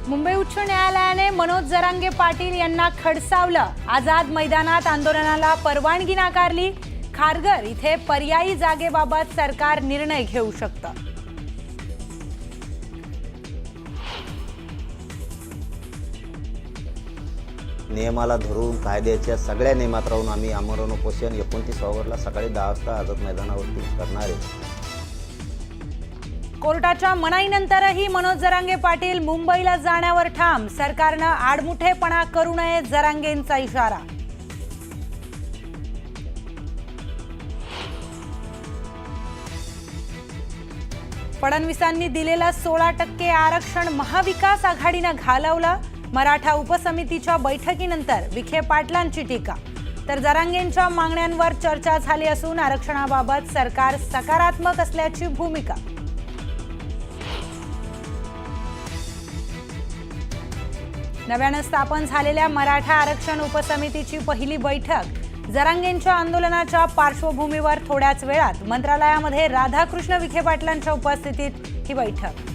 मुंबई उच्च न्यायालयाने मनोज जरांगे पाटील यांना खडसावलं। आझाद मैदानात आंदोलनाला परवानगी नाकारली। खारघर इथे पर्यायी जागेबाबत सरकार निर्णय घेऊ शकतं। नियमाला धरून कायद्याच्या सगळ्या नियमात राहून आम्ही आमरण उपोषण 29 ऑगस्टला सकाळी 10 वाजता आझाद मैदानावरती करणार आहे। कोर्टाच्या मनाईनंतरही मनोज जरांगे पाटील मुंबईला जाण्यावर ठाम। सरकारनं आडमुठेपणा करू नये, जरांगेंचा इशारा। फडणवीसांनी दिलेलं 16% आरक्षण महाविकास आघाडीनं घालवलं। मराठा उपसमितीच्या बैठकीनंतर विखे पाटलांची टीका। तर जरांगेंच्या मागण्यांवर चर्चा झाली असून आरक्षणाबाबत सरकार सकारात्मक असल्याची भूमिका। नव्यानं स्थापन झालेल्या मराठा आरक्षण उपसमितीची पहिली बैठक। जरांगेंच्या आंदोलनाच्या पार्श्वभूमीवर थोड्याच वेळात मंत्रालयामध्ये राधाकृष्ण विखे पाटलांच्या उपस्थितीत ही बैठक।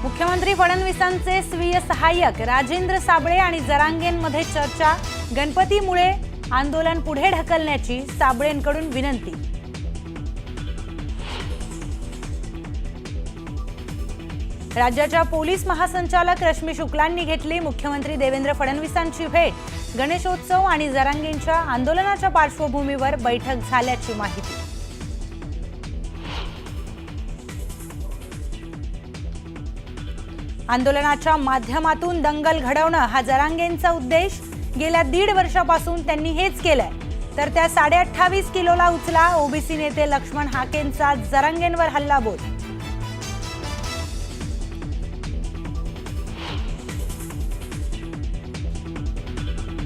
मुख्यमंत्री फडणवीसांचे स्वीय सहाय्यक राजेंद्र साबळे आणि जरांगेंमध्ये चर्चा। गणपतीमुळे आंदोलन पुढे ढकलण्याची साबळेंकडून विनंती। राज्याच्या पोलीस महासंचालक रश्मी शुक्लांनी घेतली मुख्यमंत्री देवेंद्र फडणवीसांची भेट। गणेशोत्सव आणि जरांगेंच्या आंदोलनाच्या पार्श्वभूमीवर बैठक झाल्याची माहिती। आंदोलनाच्या माध्यमातून दंगल घडवणं हा जरांगेंचा उद्देश। गेल्या 1.5 वर्षापासून त्यांनी हेच केलंय। तर त्या 28.5 किलोला उचला। ओबीसी नेते लक्ष्मण हाकेंचा जरांगेंवर हल्लाबोल।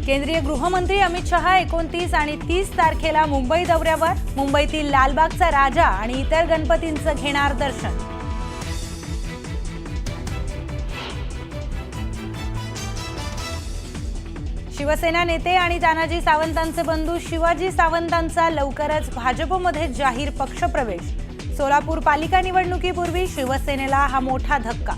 केंद्रीय गृहमंत्री अमित शहा 29 आणि 30 तारखेला मुंबई दौऱ्यावर। मुंबईतील लालबागचा राजा आणि इतर गणपतींचं घेणार दर्शन। शिवसेना नेते आणि तानाजी सावंतांचे बंधू शिवाजी सावंतांचा लवकरच भाजपमध्ये जाहीर पक्षप्रवेश। सोलापूर पालिका निवडणुकीपूर्वी शिवसेनेला हा मोठा धक्का।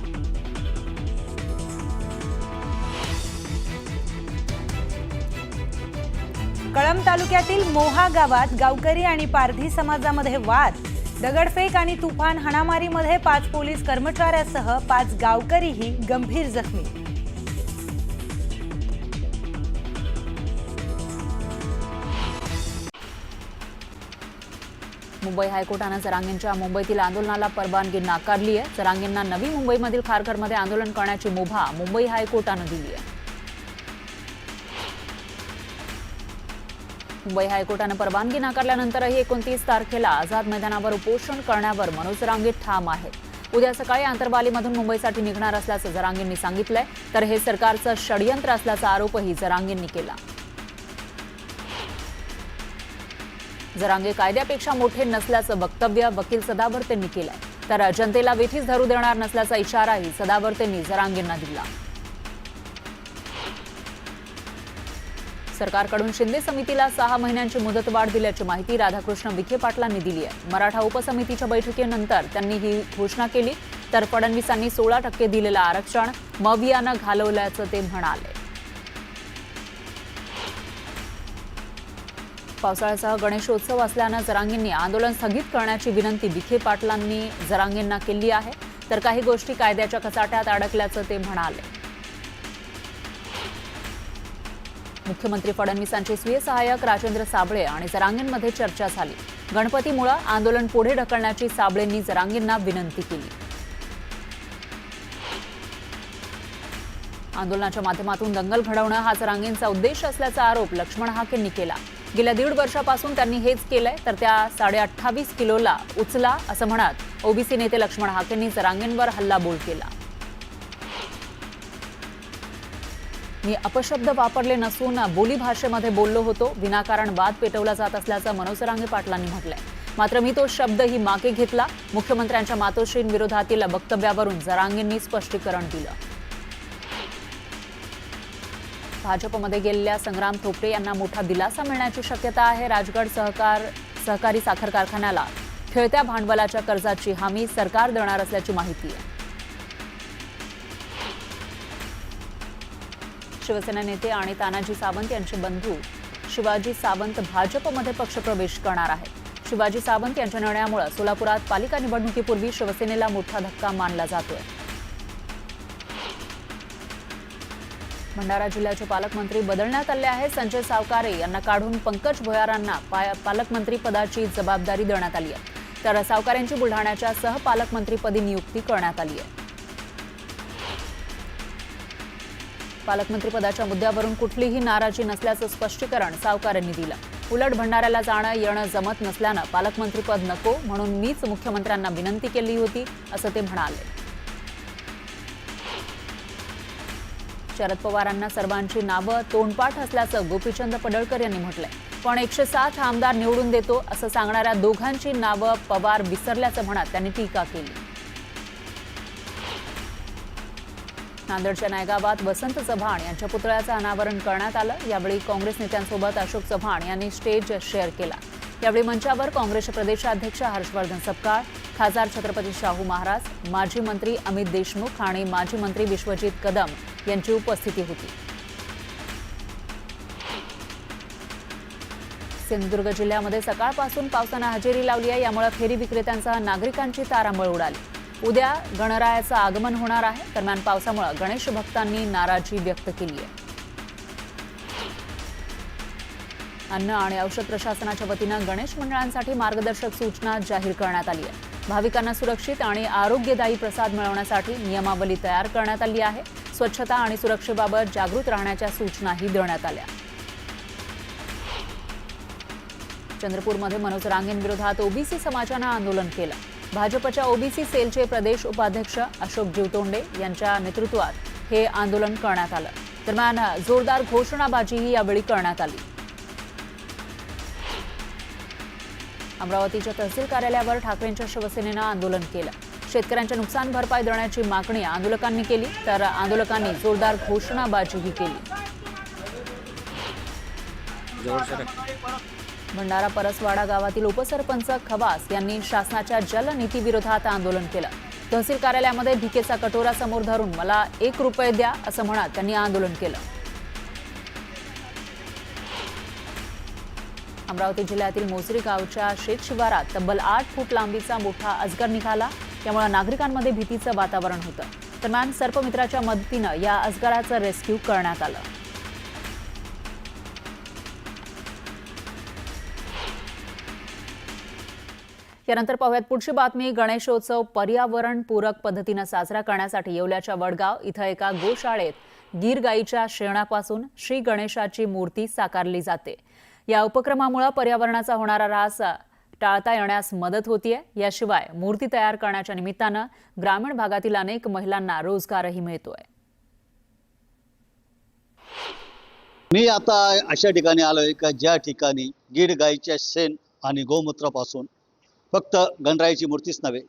कळंब तालुक्यातील मोहा गावात गावकरी आणि पारधी समाजामध्ये वाद। दगडफेक आणि तुफान हाणामारीमध्ये 5 पोलीस कर्मचाऱ्यासह 5 गावकरीही गंभीर जखमी। मुंबई हायकोर्टानं जरांगेंच्या मुंबईतील आंदोलनाला परवानगी नाकारली आहे। जरांगेंना नवी मुंबईमधील खारघरमध्ये आंदोलन करण्याची मुभा मुंबई हायकोर्टानं दिली आहे। मुंबई हायकोर्टानं परवानगी नाकारल्यानंतरही 29 तारखेला आझाद मैदानावर उपोषण करण्यावर मनोज जरांगे ठाम आहेत। उद्या सकाळी आंतरबालीमधून मुंबईसाठी निघणार असल्याचं जरांगेंनी सांगितलंय। तर हे सरकारचं षडयंत्र असल्याचा आरोपही जरांगेंनी केला। जरांगे कायद्यापेक्षा मोठे नसल्याचं वक्तव्य वकील सदावर्तेंनी केलंय। तर जनतेला वेठीस धरू देणार नसल्याचा इशाराही सदावर्तेंनी जरांगेंना दिला। सरकारकडून शिंदे समितीला 6 महिन्यांची मुदतवाढ दिल्याची माहिती राधाकृष्ण विखे पाटलांनी दिली आहे। मराठा उपसमितीच्या बैठकीनंतर त्यांनी ही घोषणा केली। तर फडणवीसांनी 16% दिलेलं आरक्षण मवियानं घालवल्याचं ते म्हणाले। पावसाळ्यासह गणेशोत्सव असल्यानं जरांगेंनी आंदोलन स्थगित करण्याची विनंती विखे पाटलांनी जरांगेंना केली आहे। तर काही गोष्टी कायद्याच्या कचाट्यात अडकल्याचं ते म्हणाले। मुख्यमंत्री फडणवीसांचे स्वीय सहाय्यक राजेंद्र साबळे आणि जरांगेंमध्ये चर्चा झाली। गणपतीमुळे आंदोलन पुढे ढकलण्याची साबळेंनी जरांगेंना विनंती केली। आंदोलनाच्या माध्यमातून दंगल घडवणं हा जरांगेंचा उद्देश असल्याचा आरोप लक्ष्मण हाकेंनी केला। गेल्या 1.5 वर्षापासून त्यांनी हेच केलंय। तर त्या 28.5 किलोला उचला असं म्हणत ओबीसी नेते लक्ष्मण हाकेंनी जरांगेंवर हल्लाबोल केला। मी अपशब्द वापरले नसून बोलीभाषेमध्ये बोललो होतो। विनाकारण वाद पेटवला जात असल्याचं मनोज जरांगे पाटलांनी म्हटलंय। मात्र मी तो शब्दही मागे घेतला। मुख्यमंत्र्यांच्या मातोश्रींविरोधातील वक्तव्यावरून जरांगेंनी स्पष्टीकरण दिलं। भाजपमध्ये गेलेल्या संग्राम थोपटे यांना मोठा दिलासा मिळण्याची शक्यता आहे। राजगड सहकारी साखर कारखान्याला खेळत्या भांडवलाच्या कर्जाची हमी सरकार देणार असल्याची माहिती आहे. शिवसेना नेते आणि तानाजी सावंत यांचे बंधू शिवाजी सावंत भाजपमध्ये पक्षप्रवेश करणार आहेत. शिवाजी सावंत यांच्या निर्णयामुळे सोलापुरात पालिका निवडणुकीपूर्वी शिवसेनेला मोठा धक्का मानला जातोय. भंडारा जिल्ह्याचे पालकमंत्री बदलण्यात आले आहे. संजय सावकारे यांना काढून पंकज भोयारांना पालकमंत्री पदाची जबाबदारी देण्यात आली आहे. तर सावकारेंची बुलढाण्याच्या सहपालकमंत्रीपदी नियुक्ती करण्यात आली आहे. पालकमंत्रीपदाच्या मुद्द्यावरून कुठलीही नाराजी नसल्याचं स्पष्टीकरण सावकारेंनी दिलं. उलट भंडाऱ्याला जाणं येणं जमत नसल्यानं पालकमंत्रीपद नको म्हणून मीच मुख्यमंत्र्यांना विनंती केली होती असं ते म्हणाले. शरद पवारांना सर्वांची नावं तोंडपाठ असल्याचं गोपीचंद पडळकर यांनी म्हटलंय. पण 107 आमदार निवडून देतो असं सांगणाऱ्या दोघांची नावं पवार विसरल्याचं म्हणत त्यांनी टीका केली. नांदेडच्या नायगावात वसंत चव्हाण यांच्या पुतळ्याचं अनावरण करण्यात आलं. यावेळी काँग्रेस नेत्यांसोबत अशोक चव्हाण यांनी स्टेज शेअर केला. यावेळी मंचावर काँग्रेसचे प्रदेशाध्यक्ष हर्षवर्धन सपकाळ, खासदार छत्रपती शाहू महाराज, माजी मंत्री अमित देशमुख आणि माजी मंत्री विश्वजित कदम यांची उपस्थिती होती. सिंधुदुर्ग जिल्ह्यामध्ये सकाळपासून पावसानं हजेरी लावली आहे. यामुळे फेरी विक्रेत्यांसह नागरिकांची तारांबळ उडाली. उद्या गणरायाचं आगमन होणार आहे. दरम्यान पावसामुळे गणेश भक्तांनी नाराजी व्यक्त केली आहे. अन्न आणि औषध प्रशासनाच्या वतीनं गणेश मंडळांसाठी मार्गदर्शक सूचना जाहीर करण्यात आली आहे. भाविकांना सुरक्षित आणि आरोग्यदायी प्रसाद मिळवण्यासाठी नियमावली तयार करण्यात आली आहे. स्वच्छता आणि सुरक्षेबाबत जागृत राहण्याच्या सूचनाही देण्यात आल्या. चंद्रपूरमध्ये मनोज रांगेंविरोधात ओबीसी समाजानं आंदोलन केलं. भाजपच्या ओबीसी सेलचे प्रदेश उपाध्यक्ष अशोक जीवतोंडे यांच्या नेतृत्वात हे आंदोलन करण्यात आलं. दरम्यान जोरदार घोषणाबाजीही यावेळी करण्यात आली. अमरावतीच्या तहसील कार्यालयावर ठाकरेंच्या शिवसेनेनं आंदोलन केलं. शेतकऱ्यांच्या नुकसान भरपाई देण्याची मागणी आंदोलकांनी केली. तर आंदोलकांनी जोरदार घोषणाबाजीही केली. भंडारा परसवाडा गावातील उपसरपंच खवास यांनी शासनाच्या जलनीतीविरोधात आंदोलन केलं. तहसील कार्यालयामध्ये भिकेचा कटोरा समोर धरून मला 1 रुपये द्या असं म्हणत त्यांनी आंदोलन केलं. अमरावती जिल्ह्यातील मोसरी गावच्या शेत शिवारात तब्बल 8 फूट लांबीचा मोठा अजगर निघाला. त्यामुळे नागरिकांमध्ये भीतीचं वातावरण होतं. दरम्यान सर्पमित्राच्या मदतीनं या अजगराचं रेस्क्यू करण्यात आलं. यानंतर पाहूयात पुढची बातमी. गणेशोत्सव पर्यावरणपूरक पद्धतीनं साजरा करण्यासाठी येवल्याच्या वडगाव इथं एका गोशाळेत गीर गाईच्या शेणापासून श्री गणेशाची मूर्ती साकारली जाते. या उपक्रमामुळे पर्यावरणाचा होणारा ऱ्हास टाळता येण्यास मदत होतीये. याशिवाय मूर्ती तयार करण्याच्या निमित्तानं ग्रामीण भागातील अनेक महिलांना रोजगारही मिळतोय. मी आता अशा ठिकाणी आलोय का ज्या ठिकाणी गीर गाईच्या शेण आणि गोमूत्रापासून फक्त गणरायाची मूर्तीच नव्हे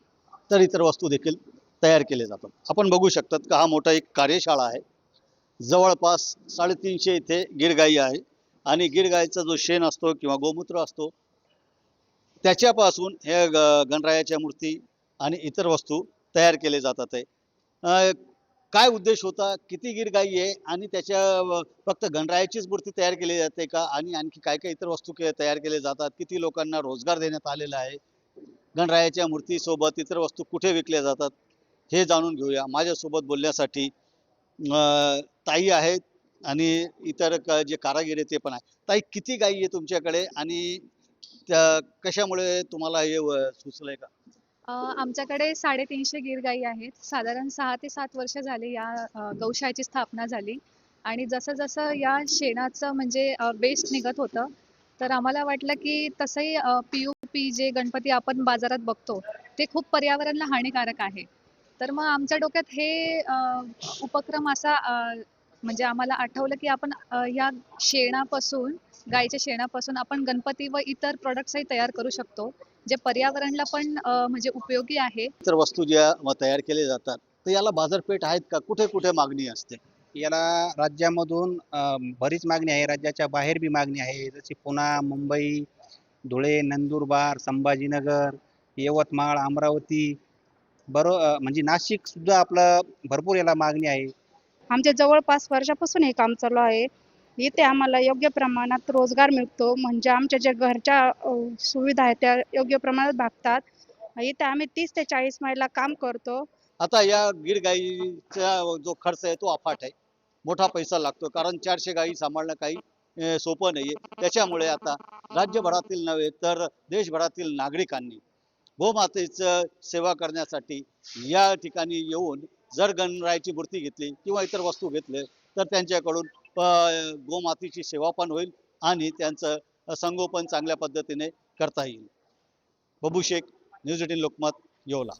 तर इतर वस्तू देखील तयार केले जातात. आपण बघू शकतात का हा मोठा एक कार्यशाळा आहे. जवळपास 350 इथे गिरगाई आहे आणि गिरगाईचा जो शेण असतो किंवा गोमूत्र असतो त्याच्यापासून हे गणरायाच्या मूर्ती आणि इतर वस्तू तयार केले जातात आहे. काय उद्देश होता, किती गिरगाई आहे आणि त्याच्या फक्त गणरायाचीच मूर्ती तयार केली जाते का आणि आणखी काय काय इतर वस्तू तयार केले जातात, किती लोकांना रोजगार देण्यात आलेला आहे, गणरायाच्या मूर्तीसोबत इतर वस्तू कुठे विकल्या जातात हे जाणून घेऊया. माझ्यासोबत बोलण्यासाठी ताई आहेत आणि इतर जे कारागीर आहेत ते पण आहे. ताई, किती गाई आहे तुमच्याकडे आणि त्या कशामुळे तुम्हाला हे सुचलंय का? आमच्याकडे 350 गीर गाई आहेत. साधारण 6 ते 7 वर्ष झाली या गौशाळेची स्थापना झाली आणि जसं जसं या शेणाचं म्हणजे वेस्ट निघत होतं तर आम्हाला वाटलं की तसंही PUP जे गणपती आपण बाजारात बघतो ते खूप पर्यावरणाला हानिकारक आहे. तर मग आमच्या डोक्यात हे उपक्रम असा म्हणजे आम्हाला आठवलं की आपण या शेणापासून, गाईच्या शेणापासून आपण गणपती व इतर प्रोडक्ट्सही तयार करू शकतो जे पर्यावरणाला पण म्हणजे उपयोगी आहे. इतर वस्तू ज्या तयार केले जातात तर याला बाजारपेठ आहेत का? कुठे कुठे मागणी असते? याला राज्यामधून बरीच मागणी आहे, राज्याच्या बाहेर बी मागणी आहे. जशी पुणे, मुंबई, धुळे, नंदुरबार, संभाजीनगर यवतमाळ, अमरावती म्हणजे नाशिक सुद्धा आपलं भरपूर याला मागणी आहे. आमच्या जवळपास वर्षापासून हे काम चालू आहे. इथे आम्हाला योग्य प्रमाणात रोजगार मिळतो, म्हणजे आमच्या ज्या घरच्या सुविधा आहेत त्या योग्य प्रमाणात भागतात. इथे आम्ही 30 ते 40 महिला काम करतो. आता या गीड गाईचा जो खर्च आहे तो अफाट आहे, मोठा पैसा लागतो, कारण 400 गायी सांभाळणं काही सोपं नाहीये. त्याच्यामुळे आता राज्यभरातील नव्हे तर देशभरातील नागरिकांनी गोमातेचं सेवा करण्यासाठी या ठिकाणी येऊन जर गणरायाची मूर्ती घेतली किंवा इतर वस्तू घेतले तर त्यांच्याकडून गोमातेची सेवा पण होईल आणि त्यांचं संगोपन चांगल्या पद्धतीने करता येईल. बबू शेख, न्यूज 18 लोकमत, येवला.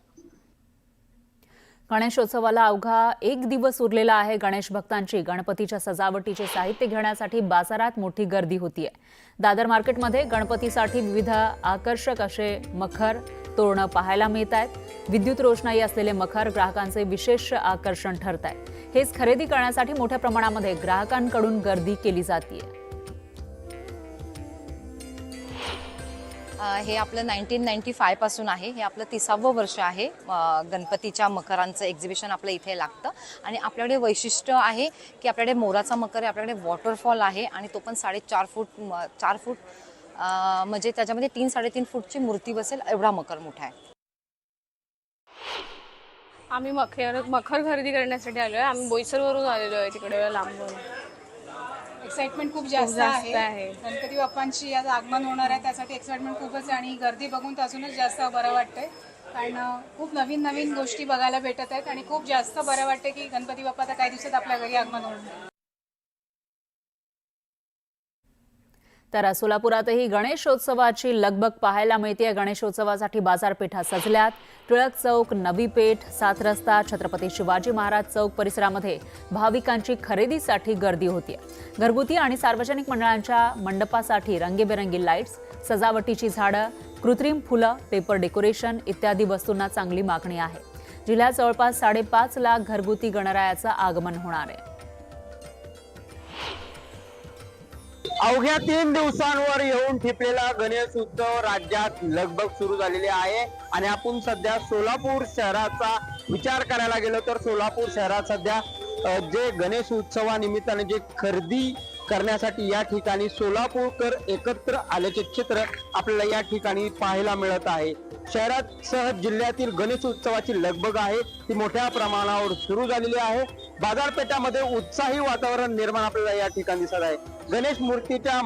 गणेशोत्सवाला अवघा एक दिवस उरलेला आहे. गणेश भक्तांची गणपतीच्या सजावटीचे साहित्य घेण्यासाठी बाजारात मोठी गर्दी होतीये. दादर मार्केटमध्ये गणपतीसाठी विविध आकर्षक असे मखर तोरणं पाहायला मिळत आहेत. विद्युत रोषणाई असलेले मखर ग्राहकांचे विशेष आकर्षण ठरत आहे. हेच खरेदी करण्यासाठी मोठ्या प्रमाणामध्ये ग्राहकांकडून गर्दी केली जातीये. हे आपलं 1995 पासून आहे. हे आपलं 30वं वर्ष आहे. गणपतीच्या मकरांचं एक्झिबिशन आपलं इथे लागतं आणि आपल्याकडे वैशिष्ट्य आहे की आपल्याकडे मोराचा मकर आहे, आपल्याकडे वॉटरफॉल आहे आणि तो पण 4.5 फूट 4 फूट म्हणजे त्याच्यामध्ये 3-3.5 फूटची मूर्ती बसेल एवढा मकर मोठा आहे. आम्ही मखर खरेदी करण्यासाठी आलोय. आम्ही बोईसरवरून आलेलो आहे, तिकडे लांबून. एक्साइटमेंट खूप जास्त आहे. गणपती बाप्पांची आज आगमन होणार आहे, त्यासाठी एक्साइटमेंट खूपच आहे आणि गर्दी बघून तर अजूनच जास्त बरं वाटतंय, कारण खूप नवीन नवीन गोष्टी बघायला भेटत आहेत आणि खूप जास्त बरं वाटतं की गणपती बाप्पा आता काही दिवसात आपल्या घरी आगमन होणार. तर सोलापुरातही गणेशोत्सवाची लगबग पाहायला मिळते. गणेशोत्सवासाठी बाजारपेठा सजल्यात. टिळक चौक, नवी पेठ, 7 रस्ता, छत्रपती शिवाजी महाराज चौक परिसरामध्ये भाविकांची खरेदीसाठी गर्दी होतीये. घरगुती आणि सार्वजनिक मंडळांच्या मंडपासाठी रंगीबेरंगी लाईट्स, सजावटीची झाडं, कृत्रिम फुलं, पेपर डेकोरेशन इत्यादी वस्तूंना चांगली मागणी आहे. जिल्ह्यात जवळपास 5.5 लाख घरगुती गणरायाचं आगमन होणार आहे. अवघ्या 3 दिवसांवर येऊन ठेपलेला गणेश उत्सव राज्यात लगबग सुरू झालेली आहे आणि आपण सध्या सोलापूर शहराचा विचार करायला गेलो तर सोलापूर शहरात सध्या जे गणेश उत्सवानिमित्ताने जे खरेदी करण्यासाठी या ठिकाणी सोलापूरकर एकत्र आल्याचे चित्र आपल्याला या ठिकाणी पाहायला मिळत आहे. शहरात सह जिल्ह्यातील गणेश उत्सवाची लगबग आहे ती मोठ्या प्रमाणावर सुरू झालेली आहे. बाजारपेठामध्ये उत्साही वातावरण निर्माण आपल्याला या ठिकाणी दिसत आहे. गणेश मूर्तीच्या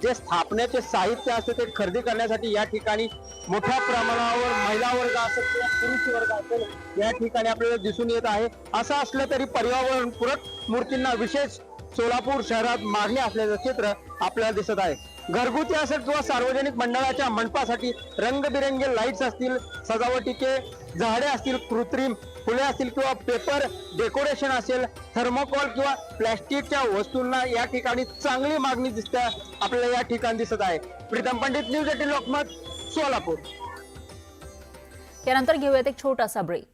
जे स्थापनेचे साहित्य असते ते खरेदी करण्यासाठी या ठिकाणी मोठ्या प्रमाणावर महिला वर्ग असेल किंवा पुरुष वर्ग असेल या ठिकाणी आपल्याला दिसून येत आहे. असं असलं तरी पर्यावरणपूरक मूर्तींना विशेष सोलापूर शहरात मागणी असल्याचं चित्र आपल्याला दिसत आहे. घरगुती असेल किंवा सार्वजनिक मंडळाच्या मंडपासाठी रंगबिरंगी लाईट्स असतील, सजावटीचे झाडे असतील, कृत्रिम फुले असतील किंवा पेपर डेकोरेशन असेल, थर्मोकॉल किंवा प्लॅस्टिकच्या वस्तूंना या ठिकाणी चांगली मागणी दिसते आपल्याला या ठिकाणी दिसत आहे. प्रीतम पंडित, न्यूज 18 लोकमत, सोलापूर. त्यानंतर घेऊयात एक छोटासा ब्रेक.